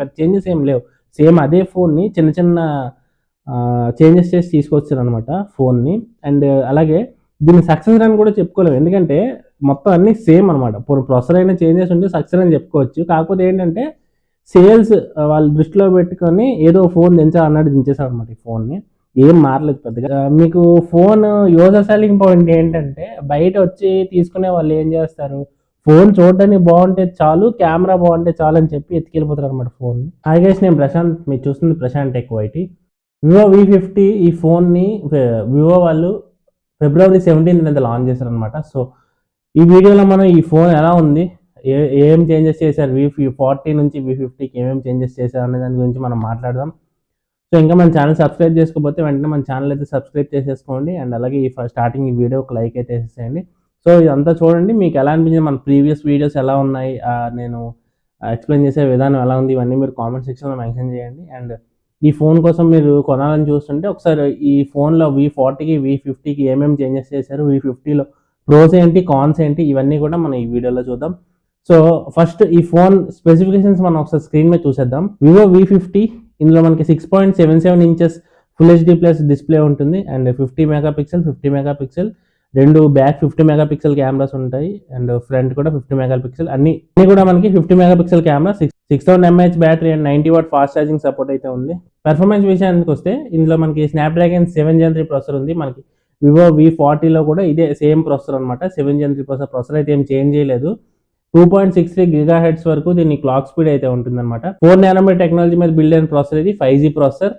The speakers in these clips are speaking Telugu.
పెద్ద చేంజెస్ ఏం లేవు. సేమ్ అదే ఫోన్‌ని చిన్న చిన్న చేంజెస్ చేసి తీసుకొచ్చారనమాట ఫోన్‌ని. అండ్ అలాగే దీన్ని సక్సెస్ అని కూడా చెప్పుకోలేము. ఎందుకంటే మొత్తం అన్నీ సేమ్ అనమాట. ప్రాసెసర్ అయినా చేంజెస్ ఉంటే సక్సెస్ అని చెప్పుకోవచ్చు. కాకపోతే ఏంటంటే సేల్స్ వాళ్ళు దృష్టిలో పెట్టుకొని ఏదో ఫోన్ దించాలన్నట్టు దించేసారనమాట ఈ ఫోన్‌ని. ఏం మారలేదు పెద్దగా. మీకు ఫోన్ యూజర్ సెల్లింగ్ పాయింట్ ఏంటంటే బయట వచ్చి తీసుకునే వాళ్ళు ఏం చేస్తారు, ఫోన్ చూడడానికి బాగుంటే చాలు, కెమెరా బాగుంటే చాలు అని చెప్పి ఎత్తుకెళ్ళిపోతారు అనమాట ఫోన్. హాయ్ గైస్, నేను ప్రశాంత్. మీరు చూస్తుంది Prashanth tech YT. Vivo V50 ఈ ఫోన్ని వివో వాళ్ళు ఫిబ్రవరి 17th లాంచ్ చేశారనమాట. సో ఈ వీడియోలో మనం ఈ ఫోన్ ఎలా ఉంది, ఏం చేంజెస్ చేశారు, V40 నుంచి V50కి ఏమేమి చేంజెస్ చేశారు అనే దాని గురించి మనం మాట్లాడదాం. సో ఇంకా మన ఛానల్ సబ్స్క్రైబ్ చేసుకోకపోతే వెంటనే మన ఛానల్ అయితే సబ్స్క్రైబ్ చేసేసుకోండి. అండ్ అలాగే ఈ స్టార్టింగ్ ఈ వీడియో ఒక లైక్ అయితే వేసేసేయండి. సో ఇదంతా చూడండి, మీకు ఎలా అనిపించింది, మన ప్రీవియస్ వీడియోస్ ఎలా ఉన్నాయి, నేను ఎక్స్ప్లెయిన్ చేసే విధానం ఎలా ఉంది, ఇవన్నీ మీరు కామెంట్ సెక్షన్లో మెన్షన్ చేయండి. అండ్ ఈ ఫోన్ కోసం మీరు కొనాలని చూస్తుంటే ఒకసారి ఈ ఫోన్లో V40కి V50కి ఏమేమి చేంజెస్ చేశారు, V50లో ప్రోస్ ఏంటి, కాన్స్ ఏంటి, ఇవన్నీ కూడా మనం ఈ వీడియోలో చూద్దాం. సో ఫస్ట్ ఈ ఫోన్ స్పెసిఫికేషన్స్ మనం ఒకసారి స్క్రీన్ మీద చూసేద్దాం. వివో V50 ఇందులో మనకి 6.77 inches full HD plus display ఉంటుంది. అండ్ 50 మెగాపిక్సెల్ రెండు బ్యాక్ 50 మెగాపిక్సెల్ కెమెరాస్ ఉంటాయి. అండ్ ఫ్రంట్ కూడా 50 మెగాపిక్సెల్, అన్ని కూడా మనకి 50 megapixel camera, 6000 mAh battery and 90 watt fast charging support అయితే ఉంది. పెర్ఫార్మెన్స్ విషయానికి వస్తే ఇందులో మనకి స్నాప్డ్రాగన్ 7 Gen 3 ప్రాసెసర్ ఉంది. మనకి వివో V40లో కూడా ఇదే సేమ్ ప్రాసెసర్ అనమాట. 7 Gen 3 ప్రాసెసర్ అయితే ఏం చేంజ్ చేయలేదు. 2.63 GHz వరకు దీని క్లాక్ స్పీడ్ అయితే ఉంటుందన్నమాట. 4 nm టెక్నాలజీ మీద బిల్డ్ అయిన ప్రాసెసర్ ఇది. 5G processor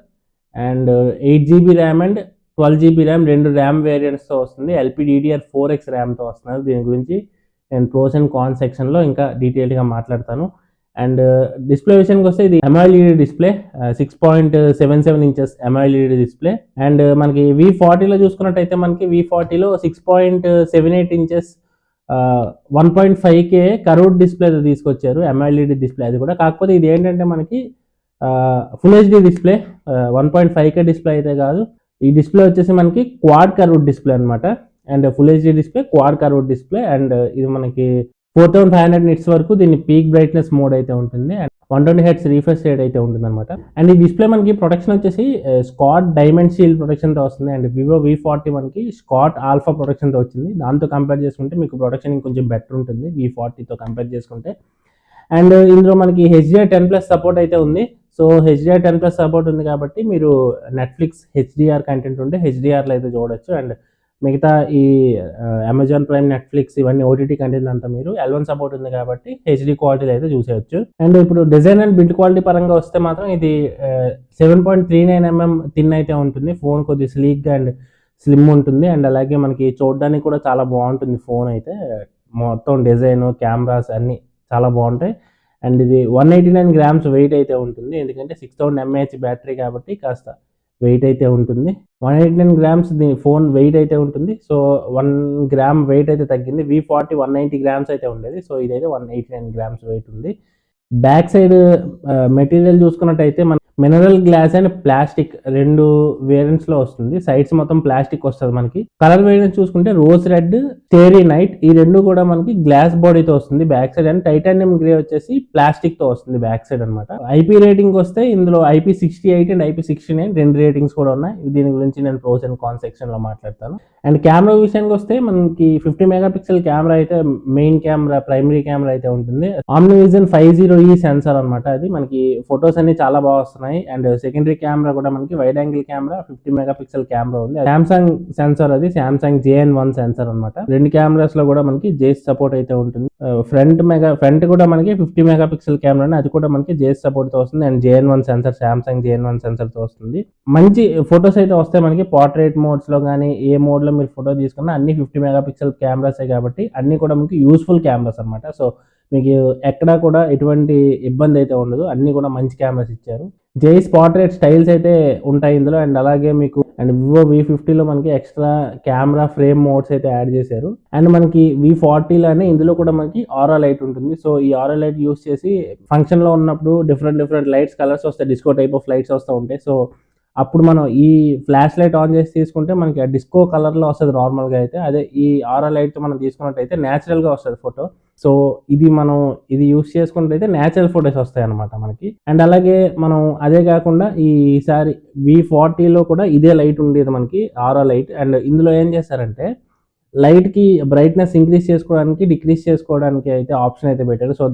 and 8GB RAM and 12GB RAM, రెండు ర్యామ్ వేరియంట్స్తో వస్తుంది. LPDDR4X ర్యామ్తో వస్తున్నారు. దీని గురించి నేను ప్రోస్ అండ్ కాన్స్ సెక్షన్లో ఇంకా డీటెయిల్గా మాట్లాడతాను. అండ్ డిస్ప్లే విషయానికి వస్తే ఇది AMOLED display, 6.77 inches AMOLED display. And మనకి V40లో చూసుకున్నట్టయితే మనకి V40లో 6.78 ఇంచెస్ 1.5K కర్వ్డ్ డిస్ప్లే తీసుకొచ్చారు, AMOLED డిస్ప్లే అది కూడా. కాకపోతే ఇది ఏంటంటే మనకి full HD display, 1.5K display అయితే కాదు. ఈ డిస్ప్లే వచ్చేసి మనకి క్వాడ్ కర్వ్డ్ డిస్ప్లే అనమాట. And full HD display, quad curved display. And ఇది మనకి 4500 nits వరకు దీని పీక్ బ్రైట్నెస్ మోడ్ అయితే ఉంటుంది. అండ్ 120 Hz రీఫ్రెష్ రేట్ అయితే ఉంటుంది అనమాట. అండ్ ఈ డిస్ప్లే మనకి ప్రొటెక్షన్ వచ్చేసి స్కాట్ డైమండ్ షీల్డ్ ప్రొటెక్షన్తో వస్తుంది. అండ్ వివో V40 మనకి స్కాట్ ఆల్ఫా ప్రొటెక్షన్తో వచ్చింది. దాంతో కంపేర్ చేసుకుంటే మీకు ప్రొటెక్షన్ ఇంకొంచెం బెటర్ ఉంటుంది V40తో కంపేర్ చేసుకుంటే. అండ్ ఇందులో మనకి HDR10+ సపోర్ట్ అయితే ఉంది. సో HDR10+ సపోర్ట్ ఉంది కాబట్టి మీరు నెట్ఫ్లిక్స్ HDR కంటెంట్ ఉంటే HDRలో అయితే చూడొచ్చు. అండ్ మిగతా ఈ అమెజాన్ ప్రైమ్, నెట్ఫ్లిక్స్ ఇవన్నీ OTT కంటెంట్ అంతా మీరు L1 సపోర్ట్ ఉంది కాబట్టి HD క్వాలిటీలో అయితే చూసేయచ్చు. అండ్ ఇప్పుడు డిజైన్ అండ్ బిల్డ్ క్వాలిటీ పరంగా వస్తే మాత్రం ఇది 7.39 mm థిన్ అయితే ఉంటుంది. ఫోన్ కొద్దిగా స్లీక్గా అండ్ స్లిమ్ ఉంటుంది. అండ్ అలాగే మనకి చూడడానికి కూడా చాలా బాగుంటుంది ఫోన్ అయితే. మొత్తం డిజైన్, కెమెరాస్ అన్నీ చాలా బాగుంటాయి. అండ్ ఇది 189 grams వెయిట్ అయితే ఉంటుంది. ఎందుకంటే 6000 mAh బ్యాటరీ కాబట్టి కాస్త వెయిట్ అయితే ఉంటుంది. 189 grams దీని ఫోన్ వెయిట్ అయితే ఉంటుంది. సో 1 gram వెయిట్ అయితే తగ్గింది. V40 190 grams అయితే ఉండేది. సో ఇదైతే 189 grams వెయిట్ ఉంది. బ్యాక్ సైడ్ మెటీరియల్ చూసుకున్నట్టయితే మన మినరల్ గ్లాస్ అండ్ ప్లాస్టిక్ రెండు వేరియంట్స్లో వస్తుంది. సైడ్స్ మొత్తం ప్లాస్టిక్ వస్తుంది మనకి. కలర్ వేరియంట్స్ చూసుకుంటే రోజ్ రెడ్, స్టేరీ నైట్, ఈ రెండు కూడా మనకి గ్లాస్ బాడీతో వస్తుంది back side. And titanium grey వచ్చేసి ప్లాస్టిక్తో వస్తుంది బ్యాక్ సైడ్ అనమాట. IP రేటింగ్ వస్తే ఇందులో IP68 అండ్ IP69 రెండు రేటింగ్స్ కూడా ఉన్నాయి. దీని గురించి నేను ప్రోస్ అండ్ కాన్స్ సెక్షన్లో మాట్లాడతాను. అండ్ కెమెరా విషయానికి వస్తే మనకి 50 మెగాపిక్సెల్ కెమెరా అయితే మెయిన్ కెమెరా, ప్రైమరీ కెమెరా అయితే ఉంటుంది. OmniVision 5.0e సెన్సార్ అనమాట. అది మనకి ఫొటోస్ అన్ని చాలా బాగా వస్తున్నాయి. అండ్ సెకండరీ కెమెరా కూడా మనకి wide angle camera 50 megapixel camera ఉంది. సామ్సంగ్ సెన్సార్, అది సామ్సంగ్ JN1 సెన్సార్ అనమాట. రెండు కెమెరాస్ లో కూడా మనకి JS సపోర్ట్ అయితే ఉంటుంది. ఫ్రంట్ కూడా మనకి 50 మెగాపిక్సెల్ కెమెరా, అది కూడా మనకి JS సపోర్ట్ తో వస్తుంది. And JN1 censor, Samsung JN1 censor తో వస్తుంది. మంచి ఫొటోస్ అయితే వస్తాయి మనకి. పోర్ట్రేట్ మోడ్స్ లో కానీ ఏ మోడ్ లో మీరు ఫోటో తీసుకున్నా అన్ని 50 మెగాపిక్సెల్ కెమెరాసే కాబట్టి అన్ని కూడా మనకి యూస్ఫుల్ కెమెరాస్ అనమాట. సో మీకు ఎక్కడా కూడా ఎటువంటి ఇబ్బంది అయితే ఉండదు. అన్ని కూడా మంచి కెమెరాస్ ఇచ్చారు. JS పోర్ట్రేట్ స్టైల్స్ అయితే ఉంటాయి ఇందులో. అండ్ అలాగే మీకు అండ్ వివో V50లో మనకి ఎక్స్ట్రా కెమెరా ఫ్రేమ్ మోడ్స్ అయితే యాడ్ చేశారు. అండ్ మనకి V40లోనే ఇందులో కూడా మనకి ఆరా లైట్ ఉంటుంది. సో ఈ ఆరా లైట్ యూస్ చేసి ఫంక్షన్ లో ఉన్నప్పుడు డిఫరెంట్ లైట్స్, కలర్స్ వస్తాయి, డిస్కో టైప్ ఆఫ్ లైట్స్ వస్తూ ఉంటాయి. సో అప్పుడు మనం ఈ ఫ్లాష్ లైట్ ఆన్ చేసి తీసుకుంటే మనకి ఆ డిస్కో కలర్లో వస్తుంది నార్మల్గా అయితే. అదే ఈ ఆరా లైట్తో మనం తీసుకున్నట్టయితే న్యాచురల్గా వస్తుంది ఫోటో. సో ఇది యూస్ చేసుకుంటే అయితే న్యాచురల్ ఫొటోస్ వస్తాయి అనమాట మనకి. అండ్ అలాగే మనం అదే కాకుండా ఈసారి V40లో కూడా ఇదే లైట్ ఉండేది మనకి, ఆరో లైట్. అండ్ ఇందులో ఏం చేశారంటే లైట్‌కి బ్రైట్‌నెస్ ఇంక్రీజ్ చేసుకోవడానికి, డిక్రీజ్ చేసుకోవడానికి అయితే ఆప్షన్ అయితే పెట్టారు. సో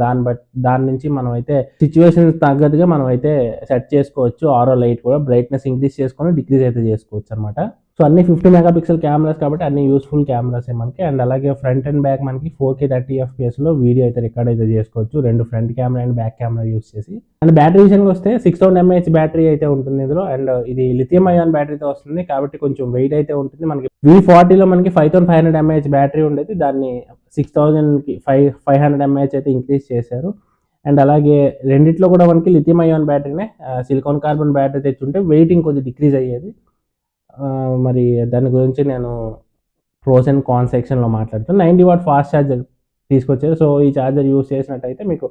దాని నుంచి మనమైతే సిట్యుయేషన్‌కి తగ్గట్టుగా మనమైతే సెట్ చేసుకోవచ్చు. ఆరో లైట్ కూడా బ్రైట్‌నెస్ ఇంక్రీజ్ చేసుకొని, డిక్రీజ్ అయితే చేసుకోవచ్చనమాట. సో అన్ని 50 మెగా పిక్సెల్ కెమెరాస్ కాబట్టి అన్ని యూస్‌ఫుల్ కెమెరాసే మనకి. అండ్ అలాగే ఫ్రంట్ అండ్ బ్యాక్ మనకి 4K 30 FPSలో వీడియో అయితే రికార్డ్ అయితే చేసుకోవచ్చు. 2 front camera and back camera use చేసి. అండ్ బ్యాటరీ విషయానికి వస్తే 6000 mAh బ్యాటరీ అయితే ఉంటుంది ఇందులో. అండ్ ఇది లిథియం అయాన్ బ్యాటరీతో వస్తుంది కాబట్టి కొంచెం వెయిట్ అయితే ఉంటుంది. మనకి V40లో మనకి 5500 mAh బ్యాటరీ ఉండేది. దాన్ని 6000కి 500 mAh అయితే ఇంక్రీజ్ చేశారు. అండ్ అలాగే రెండిట్లో కూడా మనకి లిథియం అయాన్ బ్యాటరీనే, సిలికాన్ కార్బన్ బ్యాటరీ తెచ్చుంటే వెయిట్ ఇంకొద్దిగా డిక్రీజ్ అయ్యేది. మరి దాని గురించి నేను ప్రోస్ అండ్ కాన్స్ సెక్షన్‌లో మాట్లాడతాను. 90 వాట్ ఫాస్ట్ ఛార్జర్ తీసుకొచ్చారు. సో ఈ ఛార్జర్ యూజ్ చేసినట్టయితే మీకు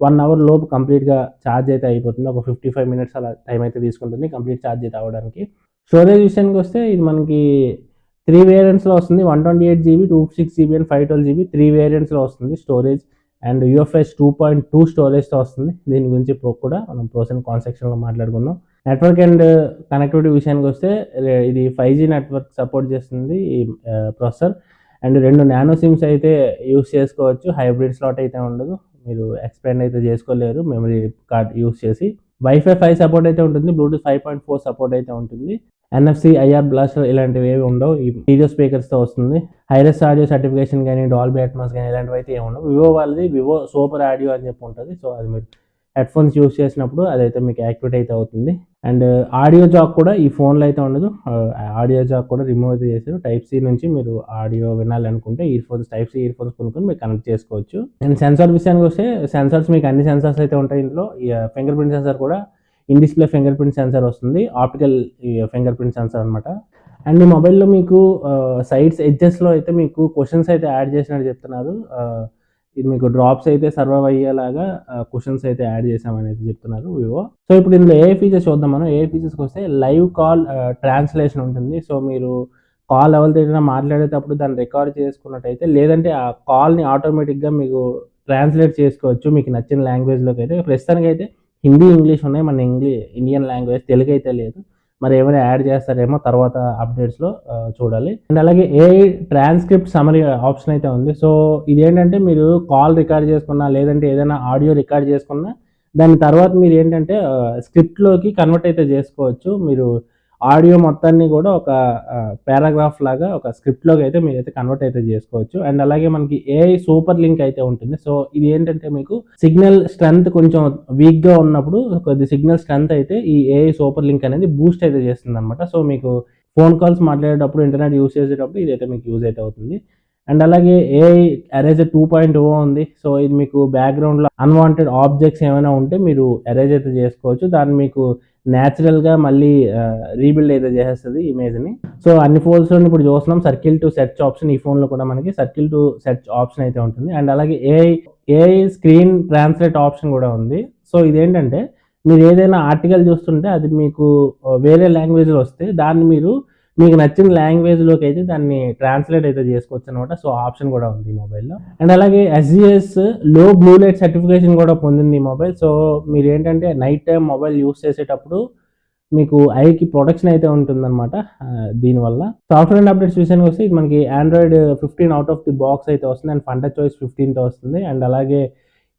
1 అవర్ లోపు కంప్లీట్‌గా ఛార్జ్ అయితే అయిపోతుంది. ఒక 55 మినిట్స్ అలా టైం అయితే తీసుకుంటుంది కంప్లీట్ ఛార్జ్ అయితే అవ్వడానికి. స్టోరేజ్ విషయానికి వస్తే ఇది మనకి 3 వేరియంట్స్‌లో వస్తుంది. 128 GB, 256 GB అండ్ 512 GB 3 వేరియంట్స్‌లో వస్తుంది స్టోరేజ్. అండ్ UFS 2.2 స్టోరేజ్‌తో వస్తుంది. దీని గురించి కూడా మనం ప్రోస్ అండ్ కాన్స్ సెక్షన్‌లో మాట్లాడుకుందాం. నెట్వర్క్ అండ్ కనెక్టివిటీ విషయానికి వస్తే ఇది 5G నెట్వర్క్ సపోర్ట్ చేస్తుంది ఈ ప్రాసెసర్. అండ్ 2 నానో సిమ్స్ అయితే యూస్ చేసుకోవచ్చు. హైబ్రిడ్ స్లాట్ అయితే ఉండదు. మీరు ఎక్స్పాండ్ అయితే చేసుకోలేరు మెమరీ కార్డ్ యూస్ చేసి. వైఫై 5 సపోర్ట్ అయితే ఉంటుంది. బ్లూటూత్ 5.4 సపోర్ట్ అయితే ఉంటుంది. NFC, IR బ్లాస్టర్ ఇలాంటివి ఏవి ఉండవు. ఈ స్టీరియో స్పీకర్స్తో వస్తుంది. హైరెస్ ఆడియో సర్టిఫికేషన్ కానీ, డాల్బీ అట్మాస్ కానీ ఇలాంటివి అయితే ఏమి ఉండవు. వివో వాళ్ళది వివో సూపర్ ఆడియో అని చెప్పి ఉంటుంది. సో అది మీరు హెడ్ఫోన్స్ యూస్ చేసినప్పుడు అదైతే మీకు యాక్టివేట్ అయితే అవుతుంది. అండ్ ఆడియో జాక్ కూడా ఈ ఫోన్లో అయితే ఉండదు. ఆడియో జాక్ కూడా రిమూవ్ అయితే చేశారు. Type-C నుంచి మీరు ఆడియో వినాలనుకుంటే Type-C ఇయర్ ఫోన్స్ కొనుక్కొని మీరు కనెక్ట్ చేసుకోవచ్చు. అండ్ సెన్సార్ విషయానికి వస్తే సెన్సార్స్ మీకు అన్ని సెన్సార్స్ అయితే ఉంటాయి ఇందులో. ఫింగర్ ప్రింట్ సెన్సార్ కూడా in display finger print censor వస్తుంది. ఆప్టికల్ ఫింగర్ ప్రింట్ సెన్సార్ అనమాట. అండ్ ఈ మొబైల్లో మీకు సైడ్స్ ఎడ్జెస్లో అయితే మీకు క్వశ్చన్స్ అయితే యాడ్ చేసినట్టు చెప్తున్నారు. ఇది మీకు డ్రాప్స్ అయితే సర్వైవ్ అయ్యేలాగా క్వశ్చన్స్ అయితే యాడ్ చేసామని అయితే చెప్తున్నారు వివో. సో ఇప్పుడు ఇందులో ఏ ఫీచర్స్ చూద్దాం మనం. ఏ ఫీచర్స్కి వస్తే లైవ్ కాల్ ట్రాన్స్లేషన్ ఉంటుంది. సో మీరు కాల్ ఎవరితో ఏదైనా మాట్లాడేటప్పుడు దాన్ని రికార్డ్ చేసుకున్నట్టయితే, లేదంటే ఆ కాల్ని ఆటోమేటిక్గా మీకు ట్రాన్స్లేట్ చేసుకోవచ్చు మీకు నచ్చిన లాంగ్వేజ్లోకి అయితే. ప్రస్తుతానికైతే హిందీ, ఇంగ్లీష్ ఉన్నాయి. మన ఇండియన్ లాంగ్వేజ్ తెలుగు అయితే లేదు. మరి ఏమైనా యాడ్ చేస్తారేమో తర్వాత అప్డేట్స్లో చూడాలి. అండ్ అలాగే ఏఐ ట్రాన్స్క్రిప్ట్ సమరీ ఆప్షన్ అయితే ఉంది. సో ఇదేంటంటే మీరు కాల్ రికార్డ్ చేసుకున్నా, లేదంటే ఏదైనా ఆడియో రికార్డ్ చేసుకున్నా దాని తర్వాత మీరు ఏంటంటే స్క్రిప్ట్లోకి కన్వర్ట్ అయితే చేసుకోవచ్చు. మీరు ఆడియో మొత్తాన్ని కూడా ఒక పారాగ్రాఫ్ లాగా ఒక స్క్రిప్ట్లోకి అయితే మీరైతే కన్వర్ట్ అయితే చేసుకోవచ్చు. అండ్ అలాగే మనకి ఏఐ సూపర్ లింక్ అయితే ఉంటుంది. సో ఇది ఏంటంటే మీకు సిగ్నల్ స్ట్రెంత్ కొంచెం వీక్గా ఉన్నప్పుడు కొద్ది సిగ్నల్ స్ట్రెంత్ అయితే ఈ ఏఐ సూపర్ లింక్ అనేది బూస్ట్ అయితే చేస్తుంది అనమాట. సో మీకు ఫోన్ కాల్స్ మాట్లాడేటప్పుడు, ఇంటర్నెట్ యూస్ చేసేటప్పుడు ఇదైతే మీకు యూజ్ అయితే అవుతుంది. అండ్ అలాగే ఏఐ ఎరేజర్ 2.0 ఉంది. సో ఇది మీకు బ్యాక్గ్రౌండ్లో అన్వాంటెడ్ ఆబ్జెక్ట్స్ ఏమైనా ఉంటే మీరు ఎరేజ్ అయితే చేసుకోవచ్చు. దాన్ని మీకు న్యాచురల్గా మళ్ళీ రీబిల్డ్ అయితే చేసేస్తుంది ఇమేజ్ని. సో అన్ని ఫోన్స్లో ఇప్పుడు చూస్తున్నాం సర్కిల్ టు సెర్చ్ ఆప్షన్. ఈ ఫోన్లో కూడా మనకి సర్కిల్ టు సెర్చ్ ఆప్షన్ అయితే ఉంటుంది. అండ్ అలాగే ఏఐ స్క్రీన్ ట్రాన్స్లేట్ ఆప్షన్ కూడా ఉంది. సో ఇదేంటంటే మీరు ఏదైనా ఆర్టికల్ చూస్తుంటే అది మీకు వేరే లాంగ్వేజ్లో వస్తే దాన్ని మీకు నచ్చిన లాంగ్వేజ్లోకి అయితే దాన్ని ట్రాన్స్లేట్ అయితే చేసుకోవచ్చు అనమాట. సో ఆప్షన్ కూడా ఉంది ఈ మొబైల్లో. అండ్ అలాగే SGS లో బ్లూ లైట్ సర్టిఫికేషన్ కూడా పొందింది ఈ మొబైల్. సో మీరు ఏంటంటే నైట్ టైం మొబైల్ యూస్ చేసేటప్పుడు మీకు ఐకి ప్రొటెక్షన్ అయితే ఉంటుందన్నమాట దీనివల్ల. సాఫ్ట్వేర్ అండ్ అప్డేట్స్ విషయానికి వస్తే ఇది మనకి Android 15 out of the box అయితే వస్తుంది. అండ్ ఫన్ టచ్ OS 15తో వస్తుంది. అండ్ అలాగే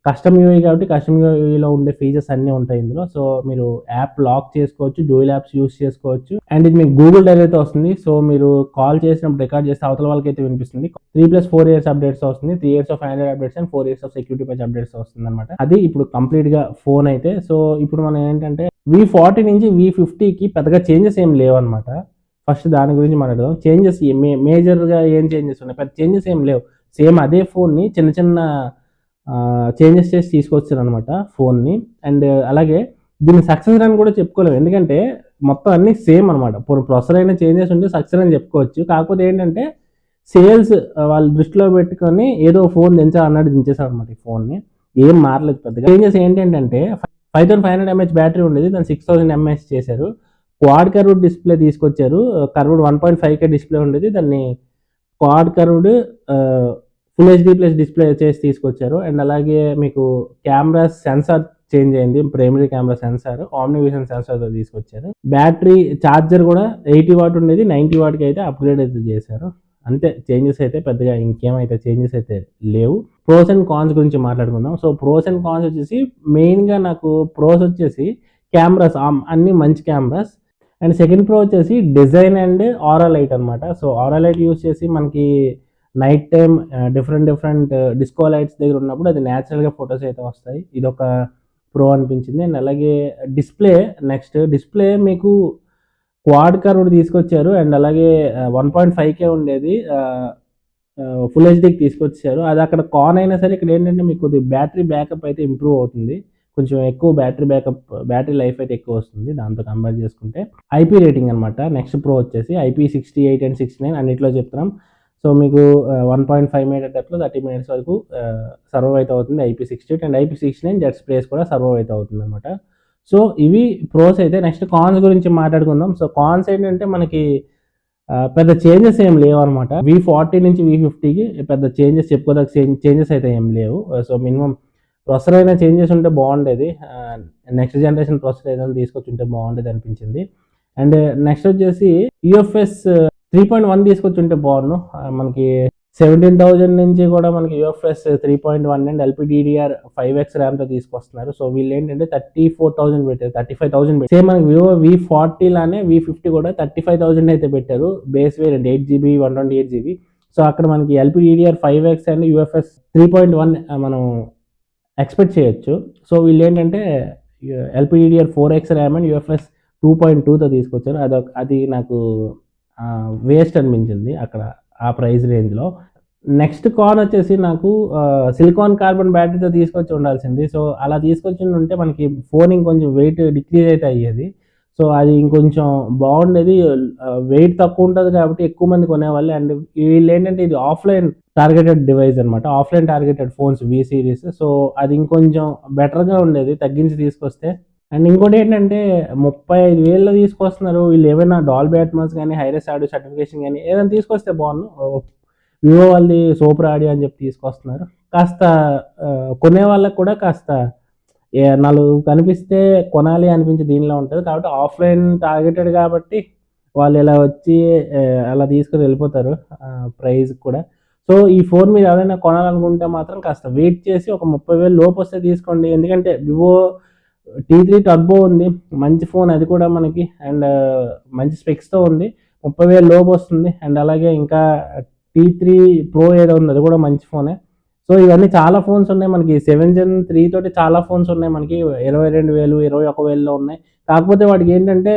కస్టమ్ యూఐ కాబట్టి కస్టమ్ యూఐలో ఉండే ఫీచర్స్ అన్నీ ఉంటాయి ఇందులో. సో మీరు యాప్ లాక్ చేసుకోవచ్చు, డ్యూయల్ యాప్స్ యూస్ చేసుకోవచ్చు. అండ్ ఇది మీకు గూగుల్ డైరీతో వస్తుంది. సో మీరు కాల్ చేసినప్పుడు రికార్డ్ చేస్తే అవతల వాళ్ళకైతే వినిపిస్తుంది. 3+4 years అప్డేట్స్ వస్తుంది. 3 years of Android updates and 4 years of security patch updates వస్తుంది అనమాట. అది ఇప్పుడు కంప్లీట్గా ఫోన్ అయితే. సో ఇప్పుడు మనం ఏంటంటే V40 నుంచి V50కి పెద్దగా చేంజెస్ ఏం లేవన్నమాట. ఫస్ట్ దాని గురించి మాట్లాడదాం. చేంజెస్ మేజర్గా ఏం చేంజెస్ ఉన్నాయి? పెద్ద చేంజెస్ ఏం లేవు. సేమ్ అదే ఫోన్ని చిన్న చిన్న చేంజెస్ చేసి తీసుకొచ్చారు అనమాట ఫోన్ని. అండ్ అలాగే దీన్ని సక్సెస్ అని కూడా చెప్పుకోలేము. ఎందుకంటే మొత్తం అన్నీ సేమ్ అనమాట. ప్రొసెసర్ అయినా చేంజెస్ ఉంటే సక్సెస్ అని చెప్పుకోవచ్చు. కాకపోతే ఏంటంటే సేల్స్ వాళ్ళు దృష్టిలో పెట్టుకొని ఏదో ఫోన్ దించాలన్నట్టు దించేశారు అనమాట ఈ ఫోన్ని. ఏం మారలేదు పెద్దగా. చేంజెస్ ఏంటంటే 5500 mAh బ్యాటరీ ఉండేది, దాన్ని 6000 mAh చేశారు. క్వాడ్ కర్వ్డ్ డిస్ప్లే తీసుకొచ్చారు. కర్వ్డ్ 1.5K డిస్ప్లే ఉండేది, దాన్ని quad curved full HD plus display చేసి తీసుకొచ్చారు. అండ్ అలాగే మీకు కెమెరా సెన్సార్ చేంజ్ అయింది. ప్రైమరీ కెమెరా సెన్సార్ ఆమ్నివిజన్ సెన్సార్తో తీసుకొచ్చారు. బ్యాటరీ ఛార్జర్ కూడా 80 వాట్ ఉండేది 90 వాట్కి అయితే అప్గ్రేడ్ అయితే చేశారు. అంతే, చేంజెస్ అయితే పెద్దగా ఇంకేమైతే చేంజెస్ అయితే లేవు. ప్రోస్ అండ్ కాన్స్ గురించి మాట్లాడుకుందాం. సో ప్రోస్ అండ్ కాన్స్ వచ్చేసి మెయిన్గా నాకు ప్రోస్ వచ్చేసి కెమెరాస్ అన్ని మంచి కెమెరాస్. అండ్ సెకండ్ ప్రో వచ్చేసి డిజైన్ అండ్ ఆరా లైట్ అనమాట. సో ఆరా లైట్ యూస్ చేసి మనకి night time different disco lights దగ్గర ఉన్నప్పుడు అది న్యాచురల్గా ఫొటోస్ అయితే వస్తాయి. ఇదొక ప్రో అనిపించింది. అండ్ అలాగే నెక్స్ట్ డిస్ప్లే మీకు క్వాడ్ కర్వ్డ్ తీసుకొచ్చారు. అండ్ అలాగే 1.5K ఉండేది ఫుల్ హెచ్డీకి తీసుకొచ్చారు. అది అక్కడ కాన్ అయినా సరే ఇక్కడ ఏంటంటే మీకు బ్యాటరీ బ్యాకప్ అయితే ఇంప్రూవ్ అవుతుంది. కొంచెం ఎక్కువ బ్యాటరీ లైఫ్ అయితే ఎక్కువ వస్తుంది దాంతో కంపేర్ చేసుకుంటే. ఐపీ రేటింగ్ అనమాట. నెక్స్ట్ ప్రో వచ్చేసి IP68 అండ్ 69 అన్నిట్లో చెప్తున్నాం. సో మీకు 1.5 మీటర్ డెప్త్లో 30 మినిట్స్ వరకు సర్వైవ్ అయితే అవుతుంది IP68. And IP69 jet sprays కూడా సర్వైవ్ అయితే అవుతుంది అనమాట. సో ఇవి ప్రోస్ అయితే. నెక్స్ట్ కాన్స్ గురించి మాట్లాడుకుందాం. సో కాన్స్ ఏంటంటే మనకి పెద్ద చేంజెస్ ఏం లేవు అనమాట. V40 నుంచి V50కి పెద్ద చేంజెస్ చెప్పుకోదగ్గ చేంజెస్ అయితే ఏం లేవు. సో మినిమం ప్రొసెసర్ అయినా చేంజెస్ ఉంటే బాగుండేది. నెక్స్ట్ జనరేషన్ ప్రొసెసర్ ఏదైనా తీసుకొచ్చి ఉంటే బాగుండేది అనిపించింది. అండ్ నెక్స్ట్ వచ్చేసి UFS 3.1 తీసుకొచ్చి ఉంటే బాగుండు. మనకి 17,000 నుంచి కూడా మనకి UFS 3.1 అండ్ LPDDR5X ర్యామ్తో తీసుకొస్తున్నారు. సో వీళ్ళు ఏంటంటే 34,000 పెట్టారు, 35,000 పెట్టారు. సేమ్ మనకి Vivo V40 లానే V50 కూడా 35,000 అయితే పెట్టారు. Base variant 8GB 128GB. So అక్కడ మనకి LPDDR5X అండ్ UFS 3.1 మనం ఎక్స్పెక్ట్ చేయొచ్చు. సో వీళ్ళు ఏంటంటే LPDDR4X ర్యామ్ అండ్ UFS 2.2తో తీసుకొచ్చారు. అది నాకు వేస్ట్ అనిపించింది అక్కడ ఆ ప్రైస్ రేంజ్లో. నెక్స్ట్ కాన్ వచ్చేసి నాకు సిలికాన్ కార్బన్ బ్యాటరీతో తీసుకొచ్చి ఉండాల్సింది. సో అలా తీసుకొచ్చి ఉంటే మనకి ఫోన్ ఇంకొంచెం వెయిట్ డిక్రీజ్ అయితే అయ్యేది. సో అది ఇంకొంచెం బాగుండేది. వెయిట్ తక్కువ ఉంటుంది కాబట్టి ఎక్కువ మంది కొనేవాళ్ళు. అండ్ వీళ్ళు ఏంటంటే ఇది ఆఫ్లైన్ టార్గెటెడ్ డివైస్ అనమాట, offline targeted phones V series. So అది ఇంకొంచెం బెటర్గా ఉండేది తగ్గించి తీసుకొస్తే. అండ్ ఇంకోటి ఏంటంటే 35,000లో తీసుకొస్తున్నారు వీళ్ళు. ఏమైనా డాల్బీ అట్మాస్ కానీ హైరెస్ ఆడియో సర్టిఫికేషన్ కానీ ఏదైనా తీసుకొస్తే బాగుండు. వివో వాళ్ళది సూపర్ ఆడియో అని చెప్పి తీసుకొస్తున్నారు. కాస్త కొనే వాళ్ళకి కూడా కాస్త నాలుగు కనిపిస్తే కొనాలి అనిపించి దీనిలో ఉంటుంది కాబట్టి ఆఫ్లైన్ టార్గెటెడ్ కాబట్టి వాళ్ళు ఇలా వచ్చి అలా తీసుకొని వెళ్ళిపోతారు ప్రైస్ కూడా. సో ఈ ఫోన్ మీరు ఎవరైనా కొనాలనుకుంటే మాత్రం కాస్త వెయిట్ చేసి ఒక 30,000 లోపు వస్తే తీసుకోండి. ఎందుకంటే వివో T3 టర్బో ఉంది, మంచి ఫోన్ అది కూడా మనకి. అండ్ మంచి స్పెక్స్తో ఉంది, 30,000 లోపు వస్తుంది. అండ్ అలాగే ఇంకా T3 Pro ఏదో ఉంది, అది కూడా మంచి ఫోనే. సో ఇవన్నీ చాలా ఫోన్స్ ఉన్నాయి మనకి. 7 Gen 3 తోటి చాలా ఫోన్స్ ఉన్నాయి మనకి 22,000 21,000లో ఉన్నాయి. కాకపోతే వాటికి ఏంటంటే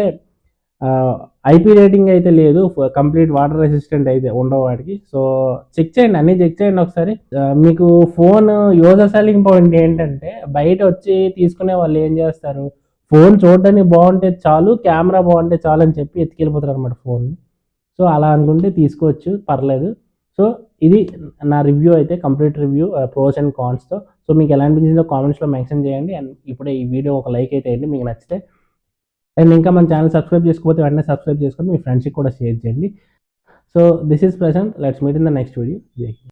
IP రేటింగ్ అయితే లేదు, కంప్లీట్ వాటర్ రెసిస్టెంట్ అయితే ఉండవు వాటికి. సో చెక్ చేయండి, అన్నీ చెక్ చేయండి ఒకసారి. మీకు ఫోన్ యూజర్ సెల్లింగ్ పాయింట్ ఏంటంటే బయట వచ్చి తీసుకునే వాళ్ళు ఏం చేస్తారు, ఫోన్ చూడడానికి బాగుంటే చాలు, కెమెరా బాగుంటే చాలు అని చెప్పి ఎత్తుకెళ్ళిపోతారు అనమాట ఫోన్ని. సో అలా అనుకుంటే తీసుకోవచ్చు, పర్లేదు. సో ఇది నా రివ్యూ అయితే, కంప్లీట్ రివ్యూ ప్రోస్ అండ్ కాన్స్తో. సో మీకు ఎలా అనిపించిందో కామెంట్స్లో మెన్షన్ చేయండి. అండ్ ఇప్పుడే ఈ వీడియో ఒక లైక్ అయితే వేయండి మీకు నచ్చితే. అండ్ ఇంకా మన ఛానల్ సబ్స్క్రైబ్ చేసుకోకపోతే వెంటనే సబ్స్క్రైబ్ చేసుకొని మీ ఫ్రెండ్స్కి కూడా షేర్ చేయండి. So this is Prashant, let's meet in the next video. Jai Hind.